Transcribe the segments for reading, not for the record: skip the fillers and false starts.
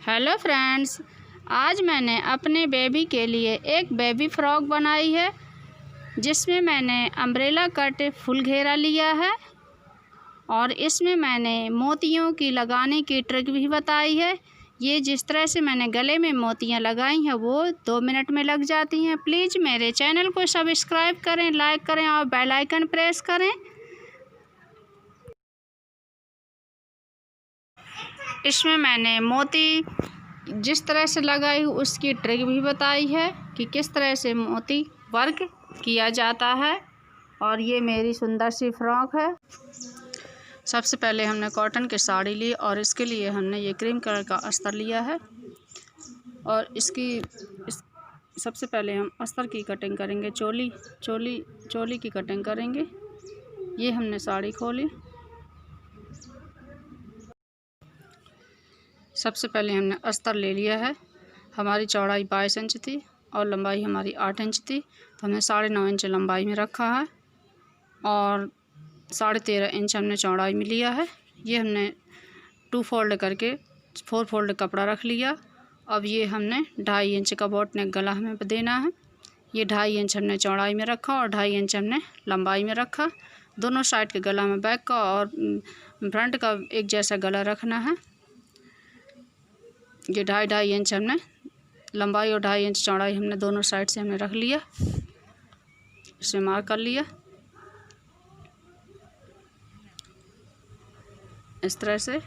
Hello friends, आज मैंने अपने बेबी के लिए एक बेबी फ्रॉक बनाई है जिसमें मैंने अम्ब्रेला कट फुल घेरा लिया है और इसमें मैंने मोतियों की लगाने की ट्रिक भी बताई है। ये जिस तरह से मैंने गले में मोतियां लगाई हैं वो 2 मिनट में लग जाती हैं। प्लीज़ मेरे चैनल को सब्सक्राइब करें, लाइक करें और बेल आइकन प्रेस करें। इसमें मैंने मोती जिस तरह से लगाई उसकी ट्रिक भी बताई है कि किस तरह से मोती वर्क किया जाता है। और ये मेरी सुंदर सी फ्रॉक है। सबसे पहले हमने कॉटन की साड़ी ली और इसके लिए हमने ये क्रीम कलर का अस्तर लिया है और सबसे पहले हम अस्तर की कटिंग करेंगे। चोली की कटिंग करेंगे। ये हमने साड़ी खोली। सबसे पहले हमने अस्तर ले लिया है। हमारी चौड़ाई 22 इंच थी और लंबाई हमारी 8 इंच थी, तो हमने 9.5 इंच लंबाई में रखा है और 13.5 इंच हमने चौड़ाई में लिया है। ये हमने 2 फोल्ड करके 4 फोल्ड कपड़ा रख लिया। अब ये हमने 2.5 इंच का बोट नेक गला हमें देना है। ये 2.5 इंच हमने चौड़ाई में रखा और 2.5 इंच हमने लंबाई में रखा। दोनों साइड के गला में बैक का और फ्रंट का एक जैसा गला रखना है। ये 2.5 इंच हमने लंबाई और 2.5 इंच चौड़ाई हमने दोनों साइड से हमने रख लिया। इसे मार्क कर लिया इस तरह से।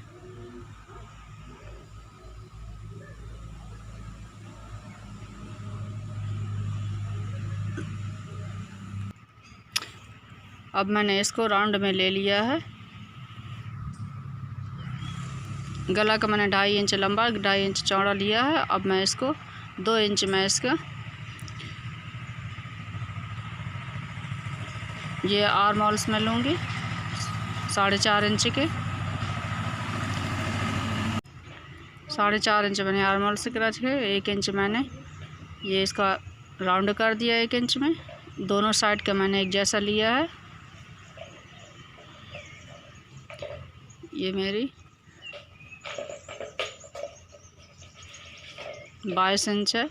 अब मैंने इसको राउंड में ले लिया है। गला का मैंने 2.5 इंच लंबा 2.5 इंच चौड़ा लिया है। अब मैं इसको 2 इंच में इसका ये आर्म होल्स में लूँगी 4.5 इंच के। 4.5 इंच मैंने आर्म होल्स के रखे। 1 इंच मैंने ये इसका राउंड कर दिया 1 इंच में। दोनों साइड का मैंने एक जैसा लिया है। ये मेरी 22 इंच है।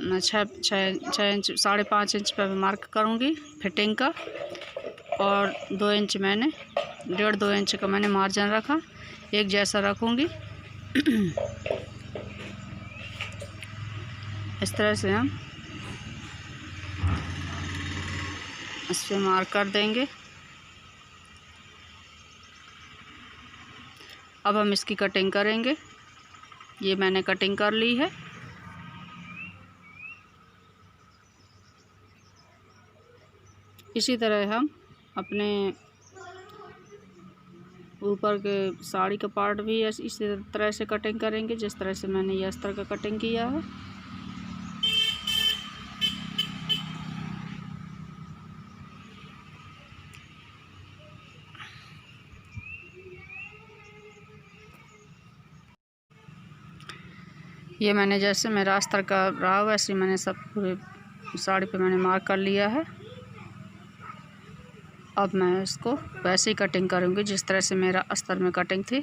मैं 6 इंच 5.5 इंच पर मार्क करूँगी फिटिंग का और 2 इंच मैंने 1.5-2 इंच का मैंने मार्जिन रखा। एक जैसा रखूँगी। इस तरह से हम इस पर मार्क कर देंगे। अब हम इसकी कटिंग करेंगे। ये मैंने कटिंग कर ली है। इसी तरह हम अपने ऊपर के साड़ी का पार्ट भी इसी तरह से कटिंग करेंगे जिस तरह से मैंने ये अस्तर का कटिंग किया है। ये मैंने जैसे मेरा अस्तर का रहा वैसे मैंने सब पूरे साड़ी पे मैंने मार्क कर लिया है। अब मैं इसको वैसे ही कटिंग करूँगी जिस तरह से मेरा अस्तर में कटिंग थी।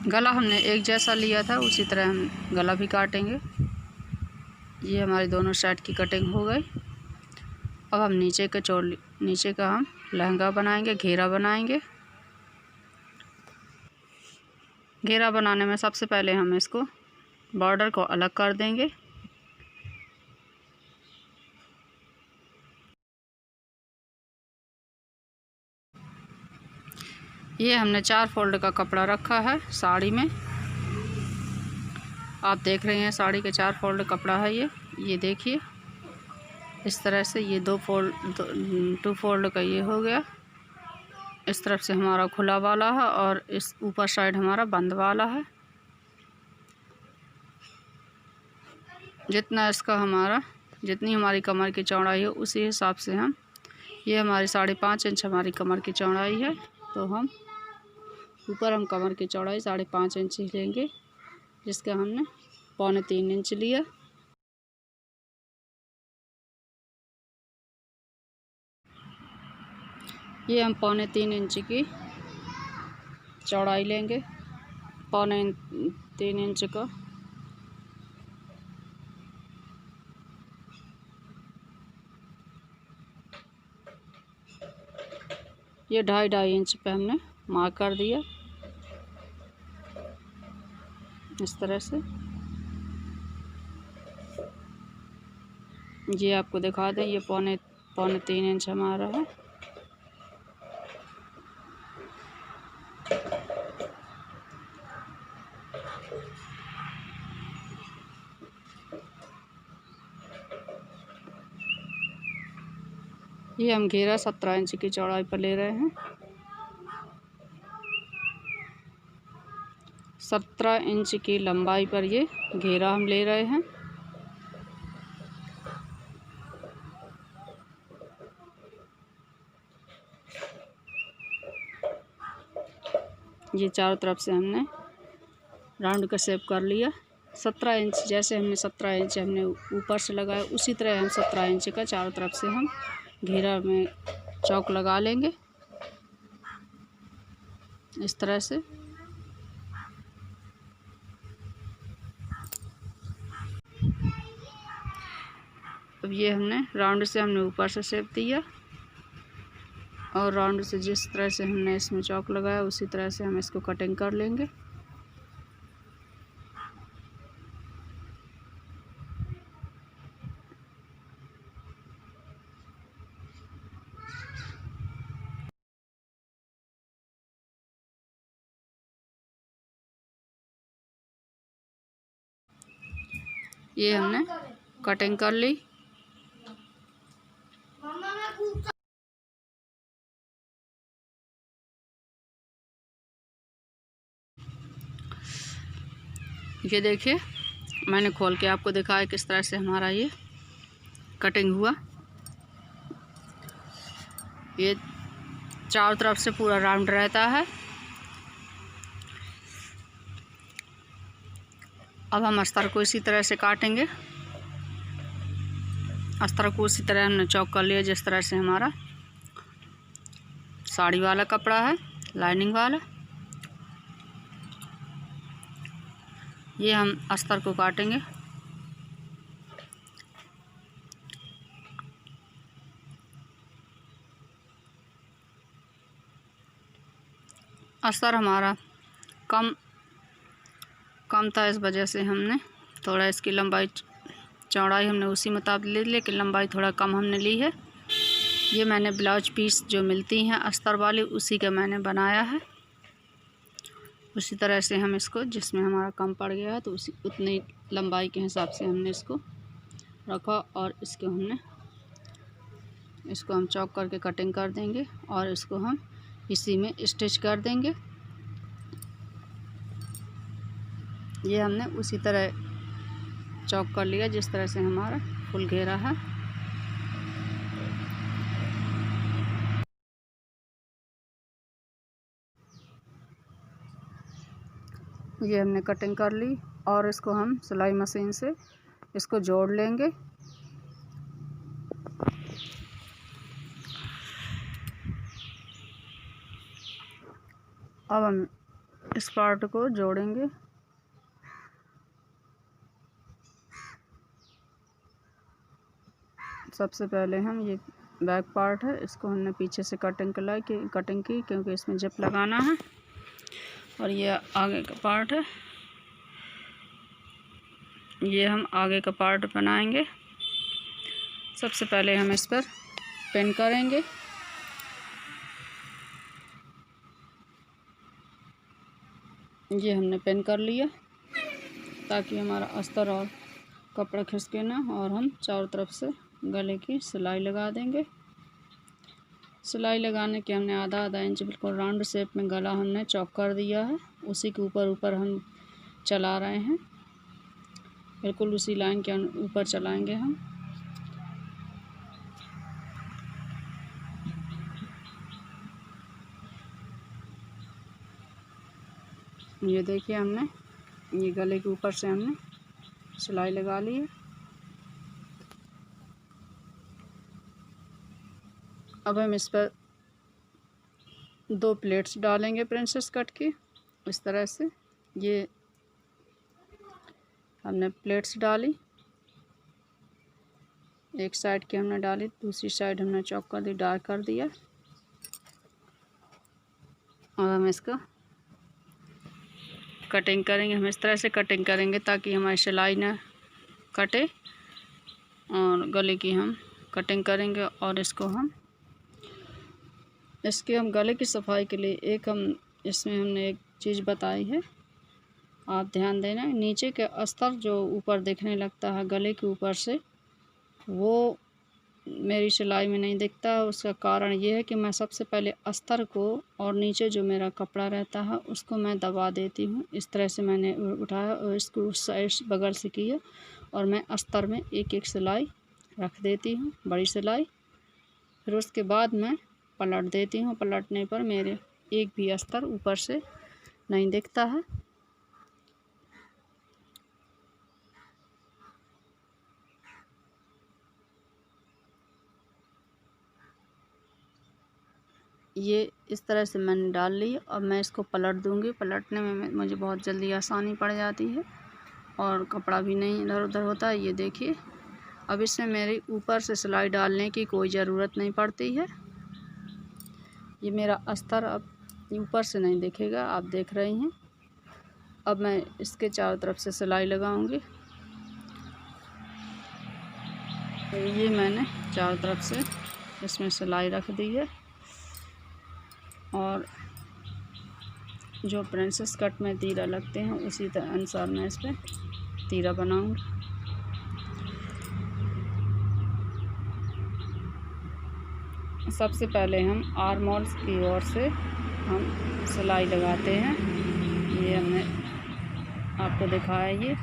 गला हमने एक जैसा लिया था, उसी तरह हम गला भी काटेंगे। ये हमारी दोनों साइड की कटिंग हो गई। अब हम नीचे का हम लहंगा बनाएंगे, घेरा बनाएंगे। घेरा बनाने में सबसे पहले हम इसको बॉर्डर को अलग कर देंगे। ये हमने 4 फोल्ड का कपड़ा रखा है साड़ी में। आप देख रहे हैं साड़ी के 4 फोल्ड कपड़ा है ये देखिए इस तरह से। ये 2 फोल्ड का ये हो गया। इस तरफ से हमारा खुला वाला है और इस ऊपर साइड हमारा बंद वाला है। जितनी हमारी कमर की चौड़ाई है उसी हिसाब से हम ये हमारी 5.5 इंच हमारी कमर की चौड़ाई है, तो हम ऊपर हम कमर की चौड़ाई 5.5 इंच ही लेंगे जिसका हमने 2.25 इंच लिया। ये हम 3.25 इंच की चौड़ाई लेंगे, 3.25 इंच का। ये 2.5 इंच पे हमने मार्क कर दिया इस तरह से। ये आपको दिखा दें, ये 3.25 इंच हमारा है। ये हम घेरा 17 इंच की चौड़ाई पर ले रहे हैं। 17 इंच की लंबाई पर ये घेरा हम ले रहे हैं। ये चारों तरफ से हमने राउंड का शेप कर लिया। 17 इंच, जैसे हमने 17 इंच हमने ऊपर से लगाया, उसी तरह हम 17 इंच का चारों तरफ से हम घेरा में चौक लगा लेंगे इस तरह से। अब ये हमने राउंड से हमने ऊपर से शेप दिया, और राउंड से जिस तरह से हमने इसमें चौक लगाया उसी तरह से हम इसको कटिंग कर लेंगे। ये हमने कटिंग कर ली। ये देखिए, मैंने खोल के आपको दिखाया किस तरह से हमारा ये कटिंग हुआ। ये चारों तरफ से पूरा राउंड रहता है। अब हम अस्तर को इसी तरह से काटेंगे। अस्तर को उसी तरह हमने चौक कर लिया जिस तरह से हमारा साड़ी वाला कपड़ा है, लाइनिंग वाला। ये हम अस्तर को काटेंगे। अस्तर हमारा कम था, इस वजह से हमने थोड़ा इसकी लंबाई चौड़ाई हमने उसी मुताबिक ली, लेकिन लंबाई थोड़ा कम हमने ली है। ये मैंने ब्लाउज पीस जो मिलती हैं अस्तर वाली, उसी का मैंने बनाया है। उसी तरह से हम इसको, जिसमें हमारा कम पड़ गया है तो उसी उतनी लंबाई के हिसाब से हमने इसको रखा, और इसको हम चौक करके कटिंग कर देंगे, और इसको हम इसी में स्टिच कर देंगे। ये हमने उसी तरह चौक कर लिया जिस तरह से हमारा फुल घेरा है। ये हमने कटिंग कर ली, और इसको हम सिलाई मशीन से इसको जोड़ लेंगे। अब हम इस पार्ट को जोड़ेंगे। सबसे पहले हम ये बैक पार्ट है, इसको हमने पीछे से कटिंग की क्योंकि इसमें जिप लगाना है। और ये आगे का पार्ट है, ये हम आगे का पार्ट बनाएंगे। सबसे पहले हम इस पर पिन करेंगे। ये हमने पिन कर लिया ताकि हमारा अस्तर और कपड़ा खिसके ना, और हम चारों तरफ से गले की सिलाई लगा देंगे। सिलाई लगाने के हमने आधा इंच बिल्कुल राउंड शेप में गला हमने चौक कर दिया है। उसी के ऊपर हम चला रहे हैं, बिल्कुल उसी लाइन के ऊपर चलाएंगे हम। ये देखिए, हमने ये गले के ऊपर से हमने सिलाई लगा ली है। अब हम इस पर 2 प्लेट्स डालेंगे प्रिंसेस कट की इस तरह से। ये हमने प्लेट्स डाली, एक साइड की हमने डाली, दूसरी साइड हमने चॉक कर दी, डार्क कर दिया। और हम इसका कटिंग करेंगे। हम इस तरह से कटिंग करेंगे ताकि हमारी सिलाई ना कटे। और गले की हम कटिंग करेंगे। और इसको हम गले की सफाई के लिए इसमें हमने एक चीज़ बताई है, आप ध्यान देना। नीचे के अस्तर जो ऊपर दिखने लगता है गले के ऊपर से, वो मेरी सिलाई में नहीं दिखता। उसका कारण ये है कि मैं सबसे पहले अस्तर को और नीचे जो मेरा कपड़ा रहता है उसको मैं दबा देती हूँ। इस तरह से मैंने उठाया और इसको उस साइड बगल से किया और मैं अस्तर में एक एक सिलाई रख देती हूँ, बड़ी सिलाई। फिर उसके बाद मैं पलट देती हूँ। पलटने पर मेरे एक भी अस्तर ऊपर से नहीं दिखता है। ये इस तरह से मैंने डाल ली। अब मैं इसको पलट दूँगी। पलटने में मुझे बहुत जल्दी आसानी पड़ जाती है और कपड़ा भी नहीं इधर उधर होता है। ये देखिए, अब इसमें मेरी ऊपर से सिलाई डालने की कोई ज़रूरत नहीं पड़ती है। ये मेरा अस्तर अब ऊपर से नहीं दिखेगा, आप देख रही हैं। अब मैं इसके चारों तरफ से सिलाई लगाऊंगी। ये मैंने चारों तरफ से इसमें सिलाई रख दी है। और जो प्रिंसेस कट में तीरा लगते हैं उसी अनुसार मैं इस पर तीरा बनाऊंगी। सबसे पहले हम आर्म होल्स की ओर से हम सिलाई लगाते हैं। ये हमने आपको दिखाया, ये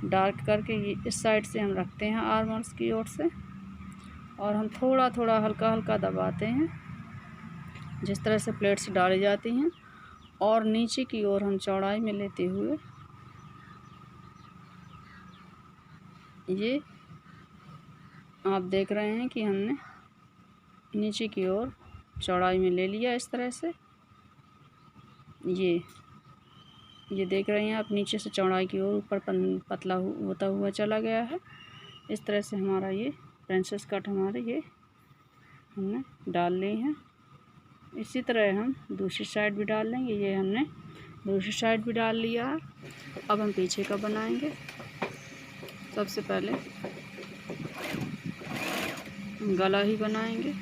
डार्क करके ये इस साइड से हम रखते हैं आर्म होल्स की ओर से। और हम थोड़ा थोड़ा हल्का हल्का दबाते हैं जिस तरह से प्लेट्स डाली जाती हैं। और नीचे की ओर हम चौड़ाई में लेते हुए ये आप देख रहे हैं कि हमने नीचे की ओर चौड़ाई में ले लिया इस तरह से। ये देख रहे हैं आप, नीचे से चौड़ाई की ओर ऊपर पतला होता हुआ चला गया है। इस तरह से हमारा ये प्रिंसेस कट हमारे ये हमने डाल ली हैं। इसी तरह हम दूसरी साइड भी डाल लेंगे। ये हमने दूसरी साइड भी डाल लिया है। अब हम पीछे का बनाएंगे। सबसे पहले गला ही बनाएंगे।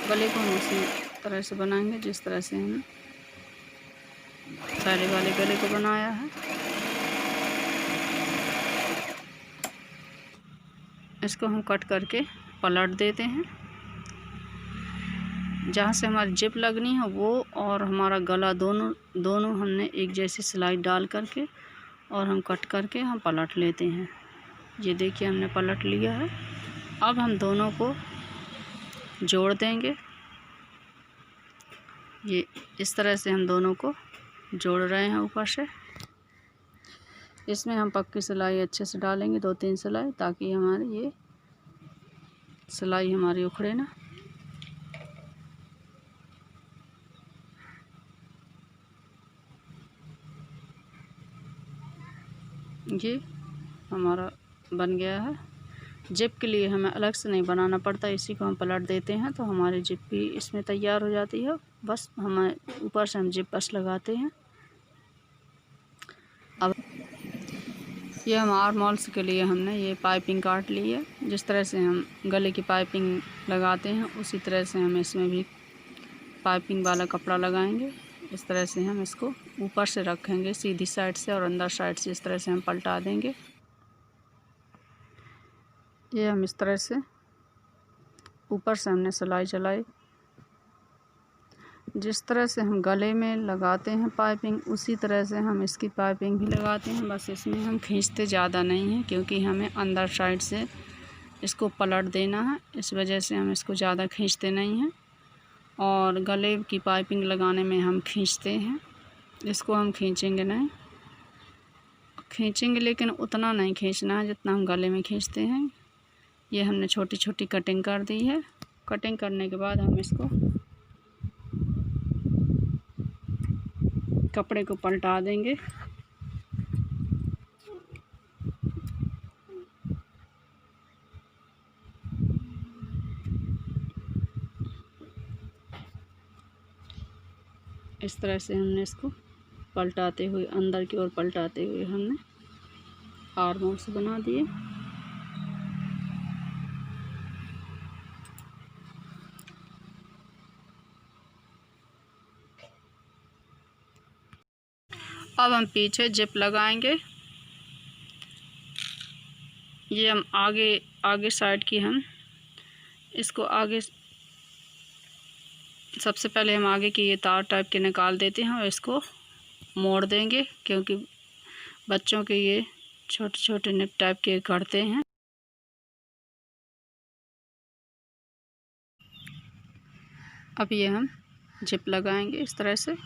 गले को हम उसी तरह से बनाएंगे जिस तरह से हमने पहले वाले गले को बनाया है। इसको हम कट करके पलट देते हैं। जहाँ से हमारी जिप लगनी है वो और हमारा गला दोनों हमने एक जैसी सिलाई डाल करके और हम कट करके हम पलट लेते हैं। ये देखिए हमने पलट लिया है। अब हम दोनों को जोड़ देंगे। ये इस तरह से हम दोनों को जोड़ रहे हैं ऊपर से। इसमें हम पक्की सिलाई अच्छे से डालेंगे, 2-3 सिलाई, ताकि हमारी ये सिलाई हमारी उखड़े ना। ये हमारा बन गया है। जिप के लिए हमें अलग से नहीं बनाना पड़ता, इसी को हम पलट देते हैं तो हमारी जिप भी इसमें तैयार हो जाती है। बस हमें ऊपर से हम जिप बस लगाते हैं। अब ये हम आर्म होल्स के लिए हमने ये पाइपिंग काट ली है। जिस तरह से हम गले की पाइपिंग लगाते हैं उसी तरह से हम इसमें भी पाइपिंग वाला कपड़ा लगाएंगे। इस तरह से हम इसको ऊपर से रखेंगे सीधी साइड से और अंदर साइड से इस तरह से हम पलटा देंगे। ये हम इस तरह से ऊपर से हमने सिलाई चलाई। जिस तरह से हम गले में लगाते हैं पाइपिंग उसी तरह से हम इसकी पाइपिंग भी लगाते हैं। बस इसमें हम खींचते ज़्यादा नहीं हैं क्योंकि हमें अंदर साइड से इसको पलट देना है, इस वजह से हम इसको ज़्यादा खींचते नहीं हैं। और गले की पाइपिंग लगाने में हम खींचते हैं, इसको हम खींचेंगे नहीं। खींचेंगे लेकिन उतना नहीं खींचना है जितना हम गले में खींचते हैं। ये हमने छोटी छोटी कटिंग कर दी है। कटिंग करने के बाद हम इसको कपड़े को पलटा देंगे। इस तरह से हमने इसको पलटाते हुए, अंदर की ओर पलटाते हुए हमने आर्म्स बना दिए। अब हम पीछे जिप लगाएंगे। ये हम आगे साइड की हम इसको आगे, सबसे पहले हम आगे की ये तार टाइप के निकाल देते हैं और इसको मोड़ देंगे, क्योंकि बच्चों के ये छोटे छोटे निप टाइप के करते हैं। अब ये हम जिप लगाएंगे इस तरह से।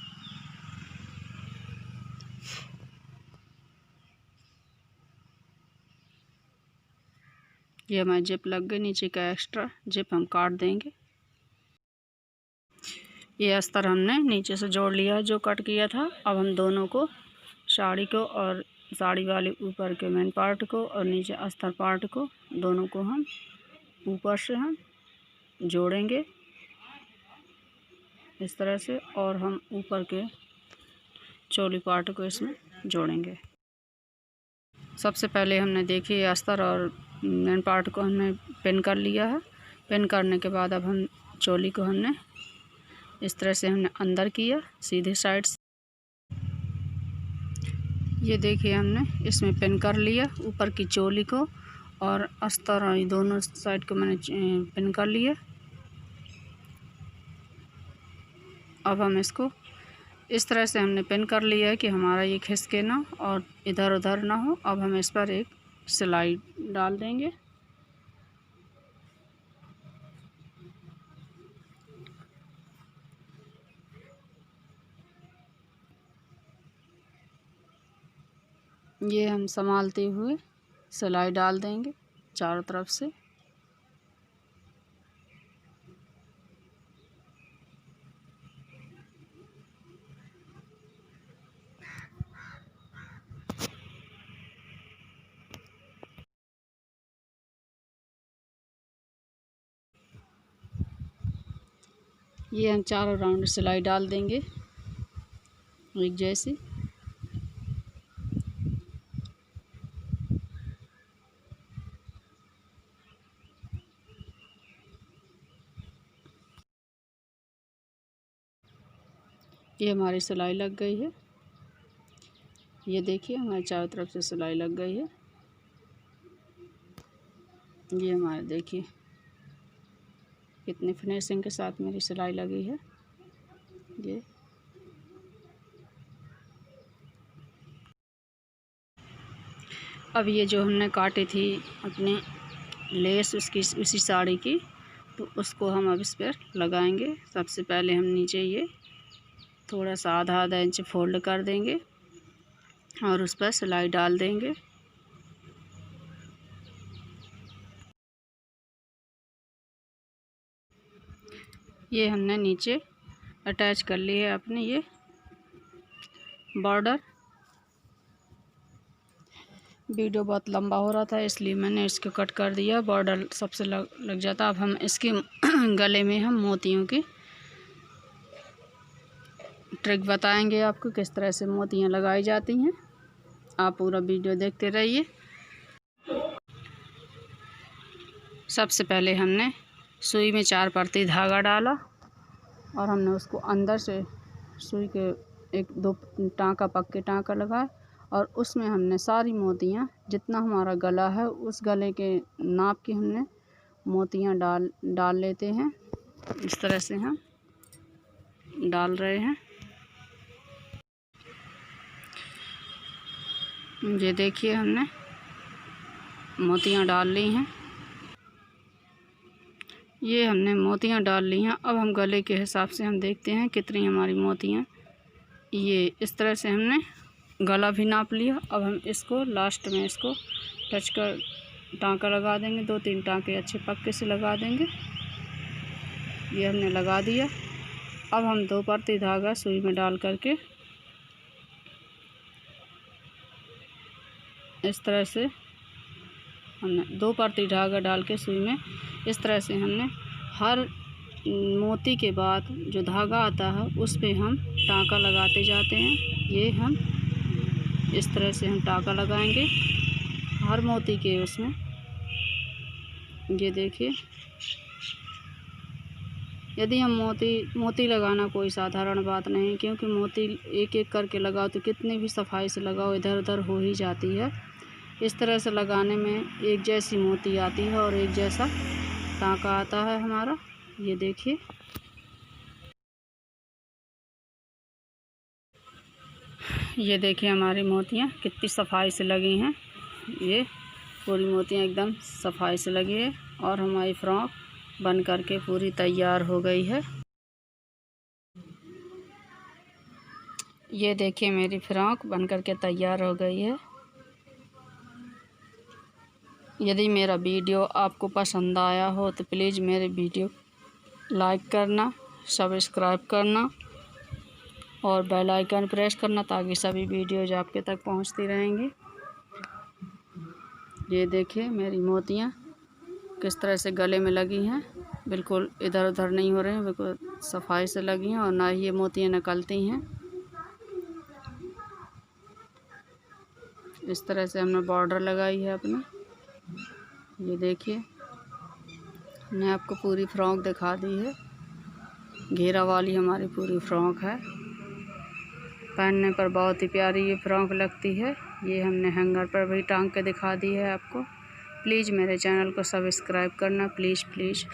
ये हमारी जिप लग गई। नीचे का एक्स्ट्रा जिप हम काट देंगे। ये अस्तर हमने नीचे से जोड़ लिया जो कट किया था। अब हम दोनों को, साड़ी को और साड़ी वाले ऊपर के मेन पार्ट को और नीचे अस्तर पार्ट को, दोनों को हम ऊपर से हम जोड़ेंगे इस तरह से, और हम ऊपर के चोली पार्ट को इसमें जोड़ेंगे। सबसे पहले हमने देखिए अस्तर और मेन पार्ट को हमने पिन कर लिया है। पिन करने के बाद अब हम चोली को हमने इस तरह से हमने अंदर किया सीधे साइड से। ये देखिए हमने इसमें पिन कर लिया ऊपर की चोली को, और अस्तर और दोनों साइड को मैंने पिन कर लिया। अब हम इसको इस तरह से हमने पिन कर लिया है कि हमारा ये खिसके ना और इधर उधर ना हो। अब हम इस पर एक सिलाई डाल देंगे। ये हम संभालते हुए सिलाई डाल देंगे चारों तरफ से। ये हम चारों राउंड सिलाई डाल देंगे एक जैसी। ये हमारी सिलाई लग गई है। ये देखिए हमारे चारों तरफ से सिलाई लग गई है। ये हमारे देखिए कितनी फिनिशिंग के साथ मेरी सिलाई लगी है। ये अब ये जो हमने काटी थी अपनी लेस उसी साड़ी की, तो उसको हम अब इस पर लगाएंगे। सबसे पहले हम नीचे ये थोड़ा सा आधा इंच फोल्ड कर देंगे और उस पर सिलाई डाल देंगे। ये हमने नीचे अटैच कर ली है अपने ये बॉर्डर। वीडियो बहुत लंबा हो रहा था इसलिए मैंने इसको कट कर दिया, बॉर्डर सबसे लग जाता। अब हम इसके गले में हम मोतियों की ट्रिक बताएंगे आपको, किस तरह से मोतियां लगाई जाती हैं। आप पूरा वीडियो देखते रहिए। सबसे पहले हमने सुई में 4 परती धागा डाला और हमने उसको अंदर से सुई के 1-2 टाँका, पक्के टाँका लगाए, और उसमें हमने सारी मोतियां, जितना हमारा गला है उस गले के नाप की हमने मोतियां डाल लेते हैं। इस तरह से हम डाल रहे हैं। ये देखिए हमने मोतियां डाल ली हैं। ये हमने मोतियां डाल ली हैं। अब हम गले के हिसाब से हम देखते हैं कितनी हमारी मोतियां। ये इस तरह से हमने गला भी नाप लिया। अब हम इसको लास्ट में इसको टच कर टाँका लगा देंगे। 2-3 टाँके अच्छे पक्के से लगा देंगे। ये हमने लगा दिया। अब हम 2 परती धागा सुई में डाल करके इस तरह से हमने 2 परती धागा डाल के सुई में इस तरह से हमने हर मोती के बाद जो धागा आता है उस पे हम टाँका लगाते जाते हैं। ये हम इस तरह से हम टाँका लगाएंगे हर मोती के उसमें। ये देखिए, यदि हम मोती लगाना कोई साधारण बात नहीं, क्योंकि मोती एक एक करके लगाओ तो कितनी भी सफाई से लगाओ इधर उधर हो ही जाती है। इस तरह से लगाने में एक जैसी मोती आती है और एक जैसा टाँका आता है हमारा। ये देखिए, ये देखिए हमारी मोतियाँ कितनी सफाई से लगी हैं। ये पूरी मोतियाँ एकदम सफाई से लगी है और हमारी फ्रॉक बन करके पूरी तैयार हो गई है। ये देखिए मेरी फ्रॉक बन करके तैयार हो गई है। यदि मेरा वीडियो आपको पसंद आया हो तो प्लीज़ मेरे वीडियो लाइक करना, सब्सक्राइब करना और बेल आइकन प्रेस करना, ताकि सभी वीडियोज आपके तक पहुंचती रहेंगी। ये देखिए मेरी मोतियाँ किस तरह से गले में लगी हैं, बिल्कुल इधर उधर नहीं हो रहे हैं, बिल्कुल सफाई से लगी हैं और ना ही ये मोतियाँ निकलती हैं। इस तरह से हमने बॉर्डर लगाई है अपनी। ये देखिए, मैंने आपको पूरी फ्रॉक दिखा दी है। घेरा वाली हमारी पूरी फ्रॉक है। पहनने पर बहुत ही प्यारी ये फ्रॉक लगती है। ये हमने हैंगर पर भी टांग के दिखा दी है आपको। प्लीज़ मेरे चैनल को सब्सक्राइब करना, प्लीज़ प्लीज़।